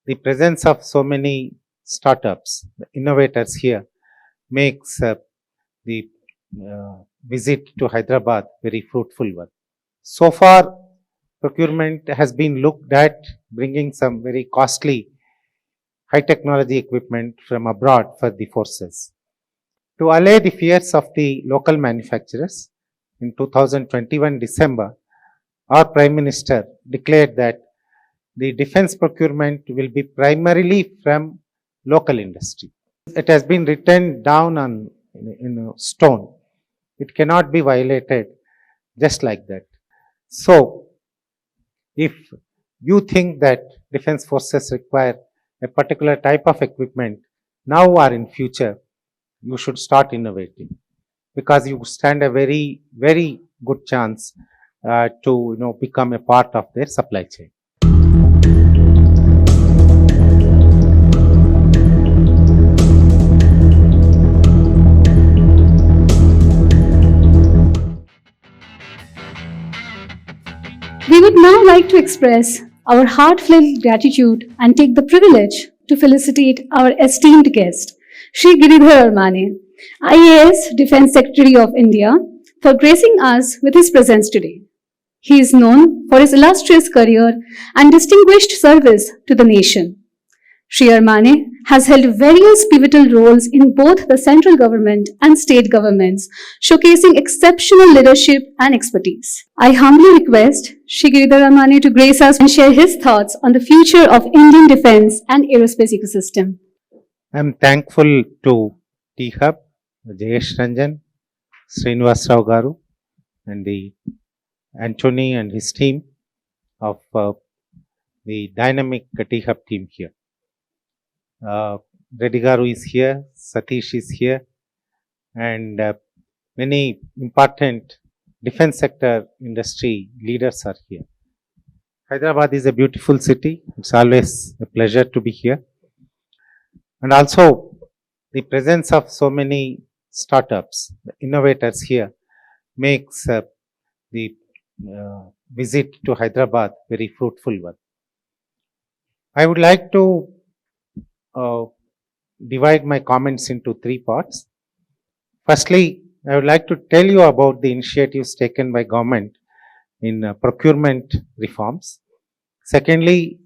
the presence of so many startups, the innovators here, makes the visit to Hyderabad very fruitful one. So far, procurement has been looked at bringing some very costly high technology equipment from abroad for the forces. To allay the fears of the local manufacturers, in 2021 December, our Prime Minister declared that the defense procurement will be primarily from local industry. It has been written down on in stone. It cannot be violated just like that. So, if you think that defense forces require a particular type of equipment now or in future, you should start innovating because you stand a very good chance to become a part of their supply chain. We would now like to express our heartfelt gratitude and take the privilege to felicitate our esteemed guest, Shri Giridhar Aramane, IAS Defence Secretary of India, for gracing us with his presence today. He is known for his illustrious career and distinguished service to the nation. Shri Aramane has held various pivotal roles in both the central government and state governments, showcasing exceptional leadership and expertise. I humbly request Shri Giridhar Aramane to grace us and share his thoughts on the future of Indian defense and aerospace ecosystem. I am thankful to T-Hub, Jayesh Ranjan, Srinivas Rao Garu, and the Anthony and his team of the dynamic T-Hub team here. Reddy Garu is here, Satish is here, and many important defense sector industry leaders are here. Hyderabad is a beautiful city. It's always a pleasure to be here. And also, the presence of so many startups, the innovators here, makes the visit to Hyderabad very fruitful one. I would like to divide my comments into three parts. Firstly, I would like to tell you about the initiatives taken by government in procurement reforms. Secondly,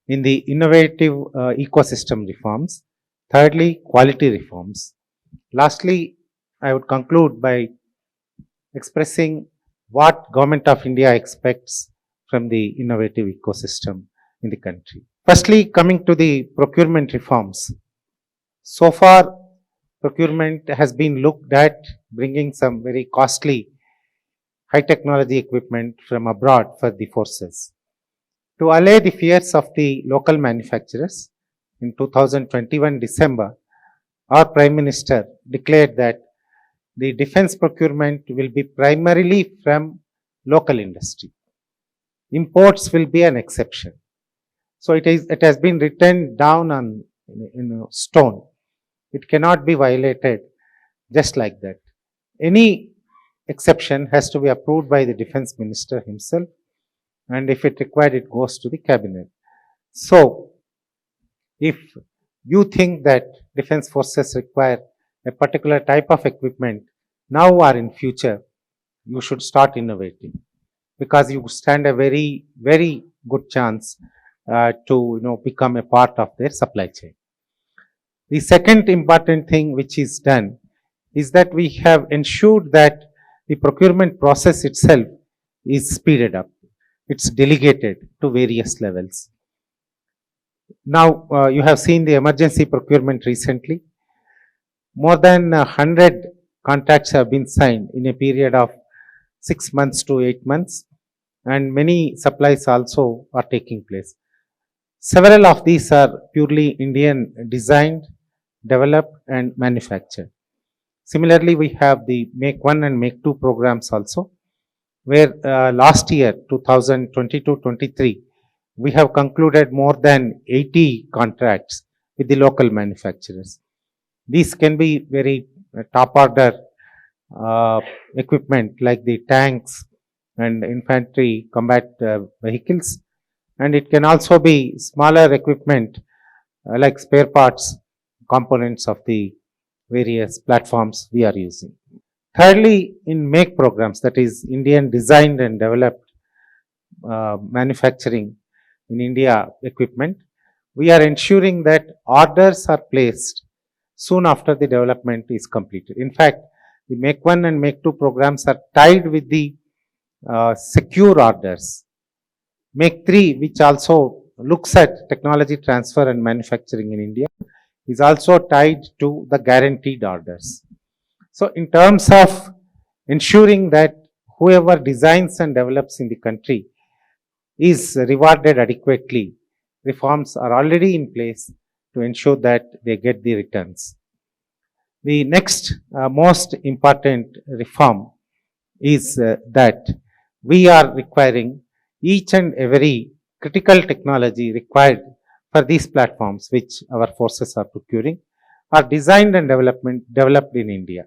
in the innovative ecosystem reforms. Thirdly, quality reforms. Lastly, I would conclude by expressing what Government of India expects from the innovative ecosystem in the country. Firstly, coming to the procurement reforms. So far, procurement has been looked at bringing some very costly high technology equipment from abroad for the forces. To allay the fears of the local manufacturers, in 2021 December, our Prime Minister declared that the defense procurement will be primarily from local industry. Imports will be an exception. So it has been written down on in stone. It cannot be violated just like that. Any exception has to be approved by the defense minister himself, and if it required, it goes to the cabinet. So, if you think that defense forces require a particular type of equipment now or in future, you should start innovating because you stand a very good chance to become a part of their supply chain. The second important thing which is done is that we have ensured that the procurement process itself is speeded up. It's delegated to various levels. Now, you have seen the emergency procurement recently. More than 100 contracts have been signed in a period of 6 months to 8 months, and many supplies also are taking place. Several of these are purely Indian designed, developed and manufactured. Similarly, we have the Make 1 and Make 2 programs also, where last year 2022-23 we have concluded more than 80 contracts with the local manufacturers. These can be very top order equipment like the tanks and infantry combat vehicles, and it can also be smaller equipment like spare parts, components of the various platforms we are using. Thirdly, in make programs, that is Indian designed and developed manufacturing in India equipment, we are ensuring that orders are placed soon after the development is completed. In fact, the Make 1 and Make 2 programs are tied with the secure orders. Make 3, which also looks at technology transfer and manufacturing in India, is also tied to the guaranteed orders. So, in terms of ensuring that whoever designs and develops in the country is rewarded adequately, reforms are already in place to ensure that they get the returns. The next most important reform is that we are requiring each and every critical technology required for these platforms which our forces are procuring are designed and developed in India.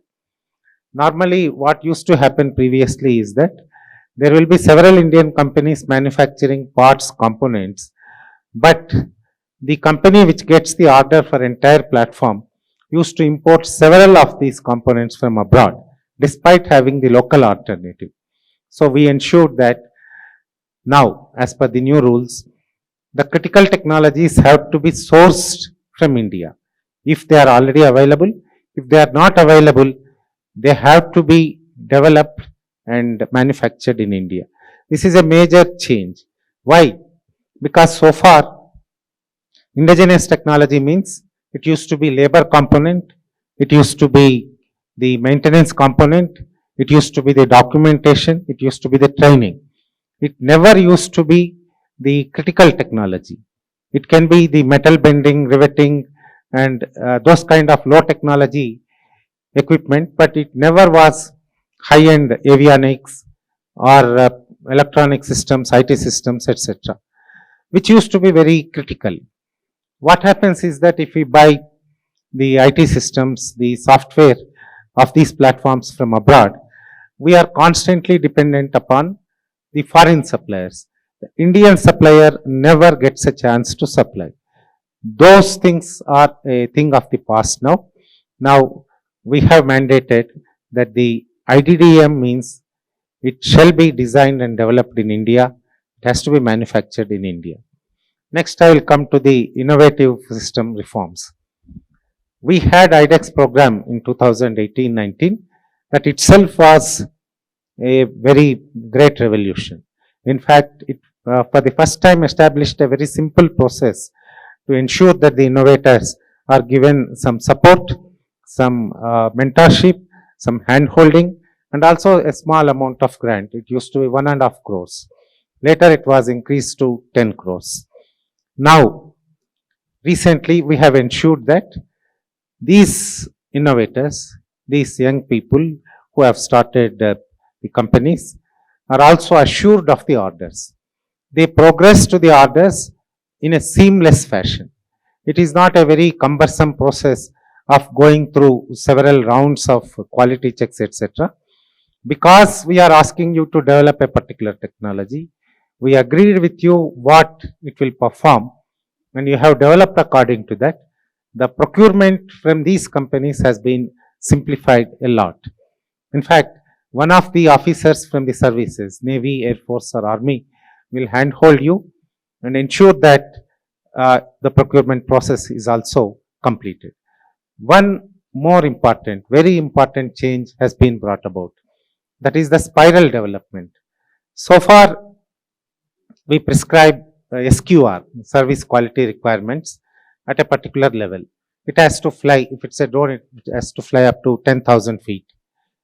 Normally, what used to happen previously is that there will be several Indian companies manufacturing parts, components, but the company which gets the order for entire platform used to import several of these components from abroad, despite having the local alternative. So we ensured that now, as per the new rules, the critical technologies have to be sourced from India. If they are already available, if they are not available, they have to be developed and manufactured in India. This is a major change. Why? Because so far, indigenous technology means it used to be labor component, it used to be the maintenance component, it used to be the documentation, it used to be the training. It never used to be the critical technology. It can be the metal bending, riveting, and those kind of low technology equipment, but it never was high-end avionics or electronic systems, IT systems, etc., which used to be very critical. What happens is that if we buy the IT systems, the software of these platforms from abroad, we are constantly dependent upon the foreign suppliers. The Indian supplier never gets a chance to supply. Those things are a thing of the past now. Now, we have mandated that the IDDM means it shall be designed and developed in India. It has to be manufactured in India. Next, I will come to the innovative system reforms. We had IDEX program in 2018-19 that itself was a very great revolution. In fact, it for the first time established a very simple process to ensure that the innovators are given some support, some mentorship, some hand holding, and also a small amount of grant. It used to be 1.5 crores. Later, it was increased to 10 crores. Now, recently, we have ensured that these innovators, these young people who have started the companies, are also assured of the orders. They progress to the orders in a seamless fashion. It is not a very cumbersome process of going through several rounds of quality checks, etc. Because we are asking you to develop a particular technology, we agreed with you what it will perform, and you have developed according to that. The procurement from these companies has been simplified a lot. In fact, one of the officers from the services, Navy, Air Force, or Army, will handhold you and ensure that the procurement process is also completed. One more important, very important change has been brought about. That is the spiral development. So far, we prescribe SQR, service quality requirements, at a particular level. It has to fly, if it's a drone, it has to fly up to 10,000 feet.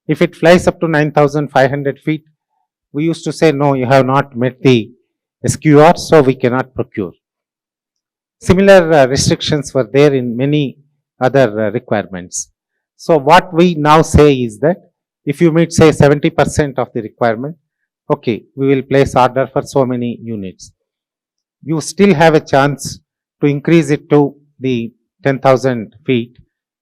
If it flies up to 9,500 feet, we used to say, no, you have not met the SQR, so we cannot procure. Similar restrictions were there in many other requirements. So what we now say is that if you meet, say, 70% of the requirement, okay, we will place order for so many units. You still have a chance to increase it to the 10,000 feet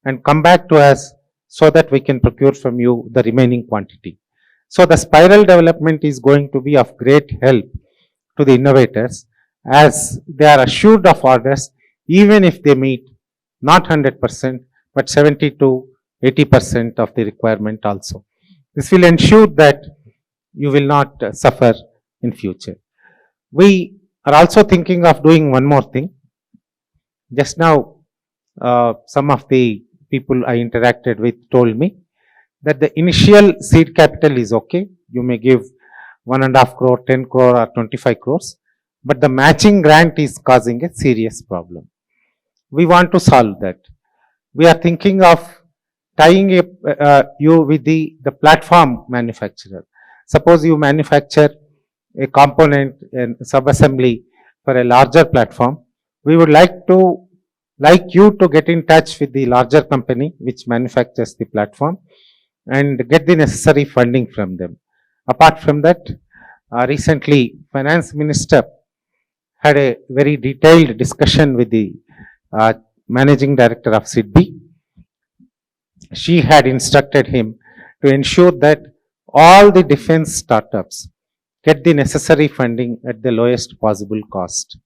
and come back to us so that we can procure from you the remaining quantity. So the spiral development is going to be of great help to the innovators, as they are assured of orders even if they meet not 100% but 70 to 80% of the requirement also. This will ensure that you will not suffer in future. We are also thinking of doing one more thing. Just now, some of the people I interacted with told me that the initial seed capital is okay. You may give 1.5 crore, 10 crore or 25 crores, but the matching grant is causing a serious problem. We want to solve that. We are thinking of tying you with the platform manufacturer. Suppose you manufacture a component and sub-assembly for a larger platform. We would like you to get in touch with the larger company which manufactures the platform and get the necessary funding from them. Apart from that, recently Finance Minister had a very detailed discussion with the Managing Director of SIDBI. She had instructed him to ensure that all the defense startups get the necessary funding at the lowest possible cost.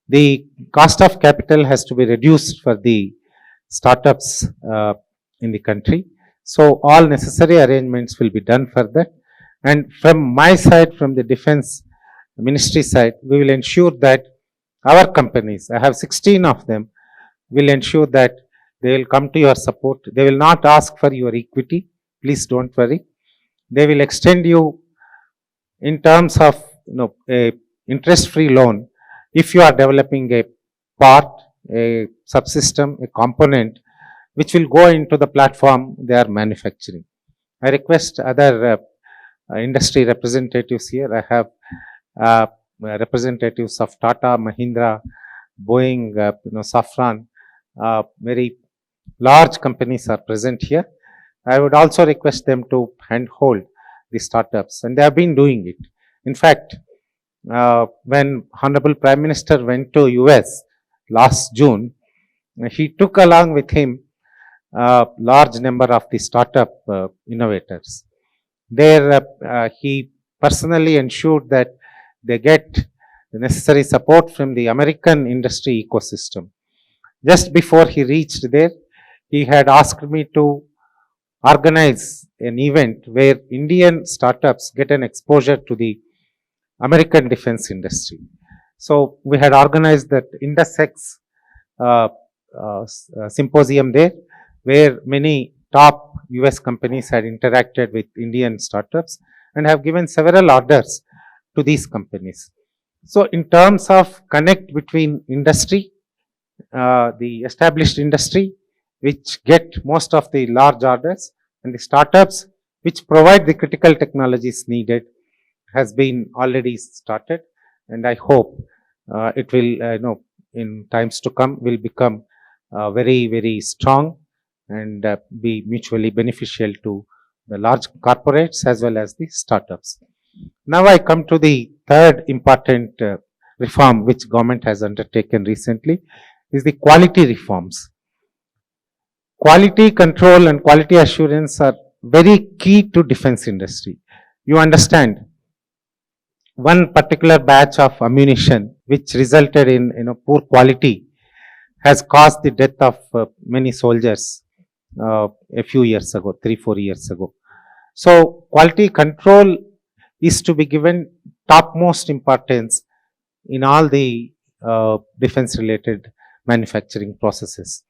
The cost of capital has to be reduced for the startups in the country. So all necessary arrangements will be done for that. And from my side, from the defense ministry side, we will ensure that our companies, I have 16 of them, will ensure that they will come to your support. They will not ask for your equity. Please don't worry. They will extend you in terms of a interest-free loan if you are developing a part, a subsystem, a component which will go into the platform they are manufacturing. I request other industry representatives here. I have representatives of Tata, Mahindra, Boeing, Safran, very large companies are present here. I would also request them to handhold the startups, and they have been doing it. In fact, when Honorable Prime Minister went to US last June, he took along with him a large number of the startup innovators. There, he personally ensured that they get the necessary support from the American industry ecosystem. Just before he reached there, he had asked me to organize an event where Indian startups get an exposure to the American defense industry. So we had organized that IndusX symposium there, where many top US companies had interacted with Indian startups and have given several orders to these companies. So in terms of connect between industry, the established industry, which get most of the large orders, and the startups which provide the critical technologies needed, has been already started, and I hope it will, in times to come, will become very, very strong and be mutually beneficial to the large corporates as well as the startups. Now I come to the third important reform which government has undertaken recently, is the quality reforms. Quality control and quality assurance are very key to defense industry. You understand, one particular batch of ammunition which resulted in poor quality has caused the death of many soldiers a few years ago, 3-4 years ago. So quality control is to be given topmost importance in all the defense related manufacturing processes.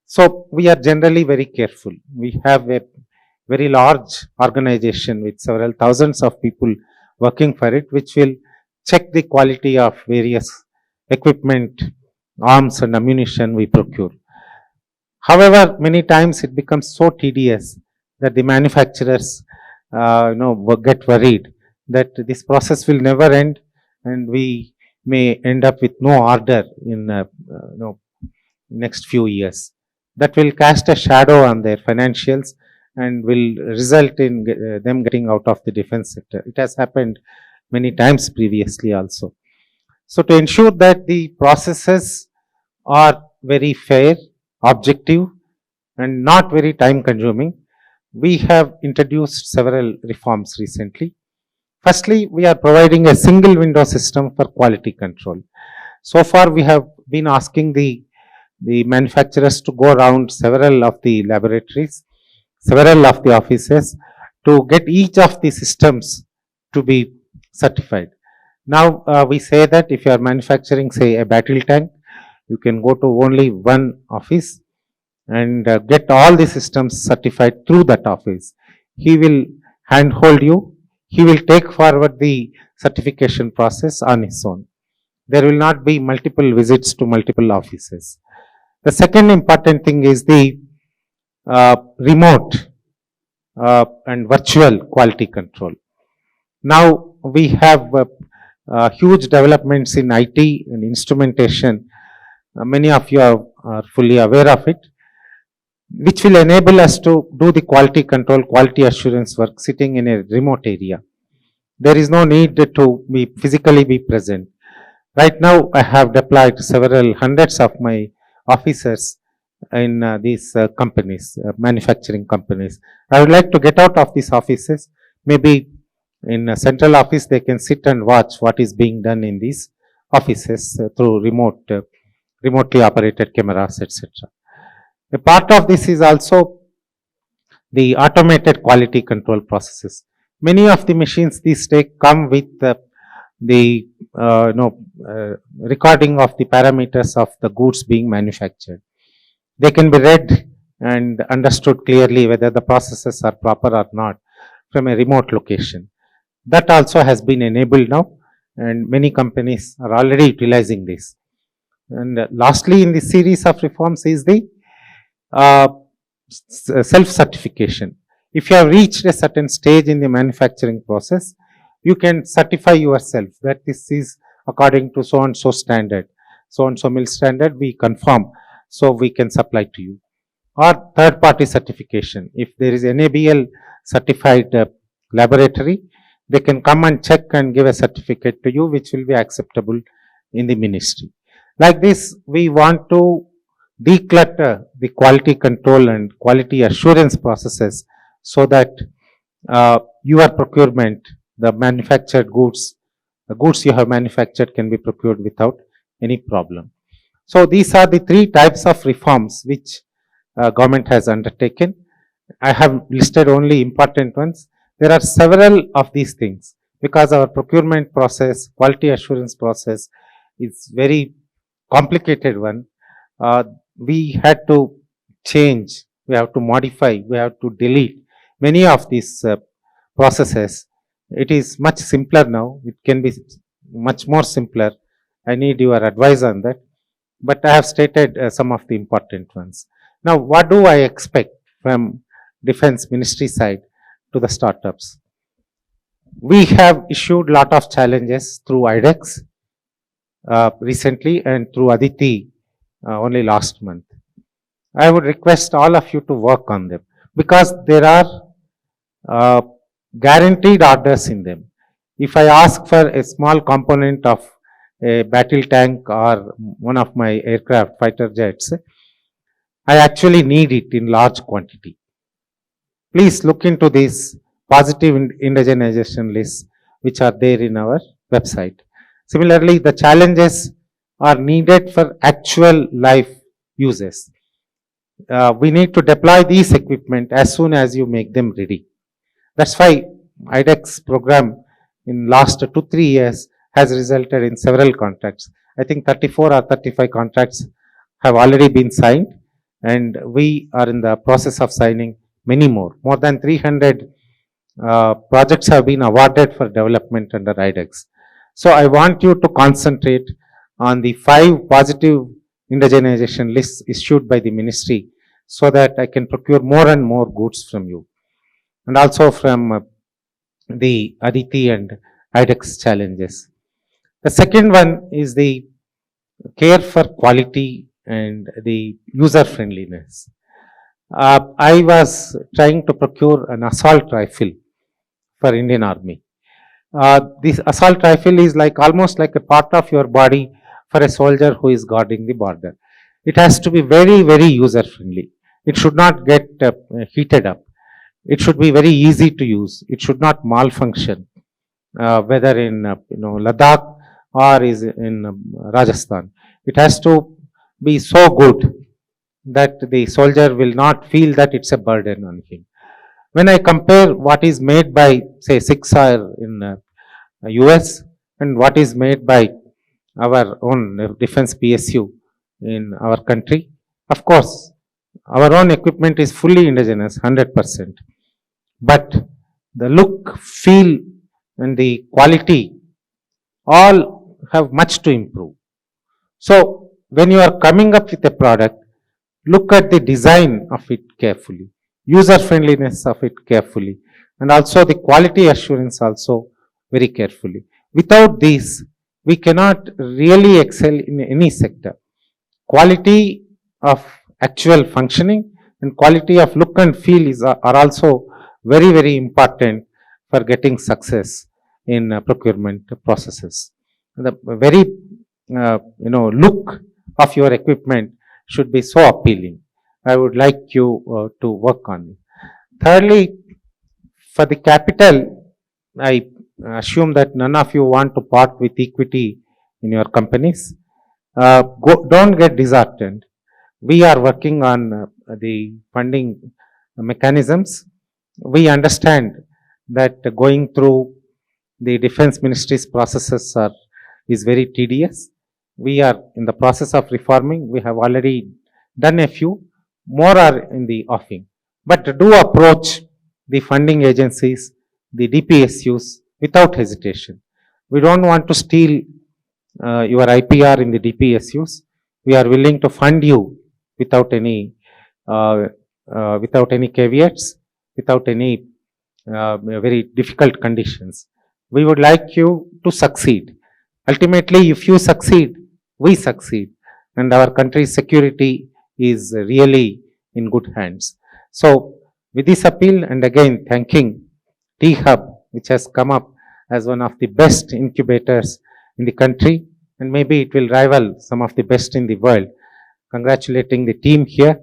So we are generally very careful. We have a very large organization with several thousands of people working for it, which will check the quality of various equipment, arms and ammunition we procure. However, many times it becomes so tedious that the manufacturers get worried that this process will never end and we may end up with no order in next few years. That will cast a shadow on their financials and will result in them getting out of the defense sector. It has happened many times previously also. So to ensure that the processes are very fair, objective and not very time consuming, we have introduced several reforms recently. Firstly, we are providing a single window system for quality control. So far, we have been asking the manufacturers to go around several of the laboratories, several of the offices to get each of the systems to be certified. Now, we say that if you are manufacturing, say, a battle tank, you can go to only one office and get all the systems certified through that office. He will handhold you. He will take forward the certification process on his own. There will not be multiple visits to multiple offices. The second important thing is the remote and virtual quality control. Now we have huge developments in IT and instrumentation. Many of you are fully aware of it, which will enable us to do the quality control, quality assurance work sitting in a remote area. There is no need to be physically be present. Right now, I have deployed several hundreds of my officers in these companies, manufacturing companies. I would like to get out of these offices. Maybe in a central office, they can sit and watch what is being done in these offices through remotely operated cameras, etc. A part of this is also the automated quality control processes. Many of the machines these days come with the recording of the parameters of the goods being manufactured. They can be read and understood clearly whether the processes are proper or not from a remote location. That also has been enabled now, and many companies are already utilizing this. And lastly, in this series of reforms is the self-certification. If you have reached a certain stage in the manufacturing process, you can certify yourself that this is according to so and so standard, so and so mill standard, we confirm, so we can supply to you. Or third party certification. If there is NABL certified laboratory, they can come and check and give a certificate to you, which will be acceptable in the ministry. Like this, we want to declutter the quality control and quality assurance processes so that your procurement, the manufactured goods, the goods you have manufactured can be procured without any problem. So these are the three types of reforms which government has undertaken. I have listed only important ones. There are several of these things because our procurement process, quality assurance process is very complicated one. We had to change, we have to modify, we have to delete many of these processes. It is much simpler now. It can be much more simpler. I need your advice on that. But I have stated some of the important ones. Now, what do I expect from Defense Ministry side to the startups? We have issued lot of challenges through IDEX recently and through Aditi only last month. I would request all of you to work on them because there are guaranteed orders in them. If I ask for a small component of a battle tank or one of my aircraft fighter jets, I actually need it in large quantity. Please look into these positive indigenization lists which are there in our website. Similarly, the challenges are needed for actual life uses. We need to deploy these equipment as soon as you make them ready. That's why IDEX program in last 2-3 years has resulted in several contracts. I think 34 or 35 contracts have already been signed, and we are in the process of signing many more. More than 300 projects have been awarded for development under IDEX. So I want you to concentrate on the 5 positive indigenization lists issued by the ministry so that I can procure more and more goods from you and also from the Aditi and IDEX challenges. The second one is the care for quality and the user friendliness. I was trying to procure an assault rifle for Indian Army. This assault rifle is like almost like a part of your body for a soldier who is guarding the border. It has to be very, very user friendly. It should not get heated up. It should be very easy to use. It should not malfunction. whether in Ladakh or is in Rajasthan. It has to be so good that the soldier will not feel that it's a burden on him. When I compare what is made by, say, 6R in US and what is made by our own defense PSU in our country, of course, our own equipment is fully indigenous, 100%. But the look, feel, and the quality all have much to improve. So, when you are coming up with a product, look at the design of it carefully, user friendliness of it carefully, and also the quality assurance also very carefully. Without these, we cannot really excel in any sector. Quality of actual functioning and quality of look and feel are also very, very important for getting success in procurement processes. The very look of your equipment should be so appealing. I would like you to work on it. Thirdly, for the capital, I assume that none of you want to part with equity in your companies. Don't get disheartened. We are working on the funding mechanisms. We understand that going through the defense ministry's processes is very tedious. We are in the process of reforming. We have already done a few. More are in the offing. But do approach the funding agencies, the DPSUs, without hesitation. We don't want to steal your IPR in the DPSUs. We are willing to fund you without any caveats, without any very difficult conditions. We would like you to succeed. Ultimately, if you succeed, we succeed, and our country's security is really in good hands. So, with this appeal, and again thanking T-Hub, which has come up as one of the best incubators in the country, and maybe it will rival some of the best in the world. Congratulating the team here,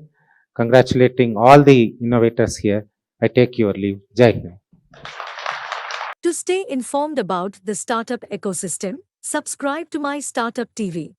congratulating all the innovators here. I take your leave. Jai Hind. To stay informed about the startup ecosystem, subscribe to My Startup TV.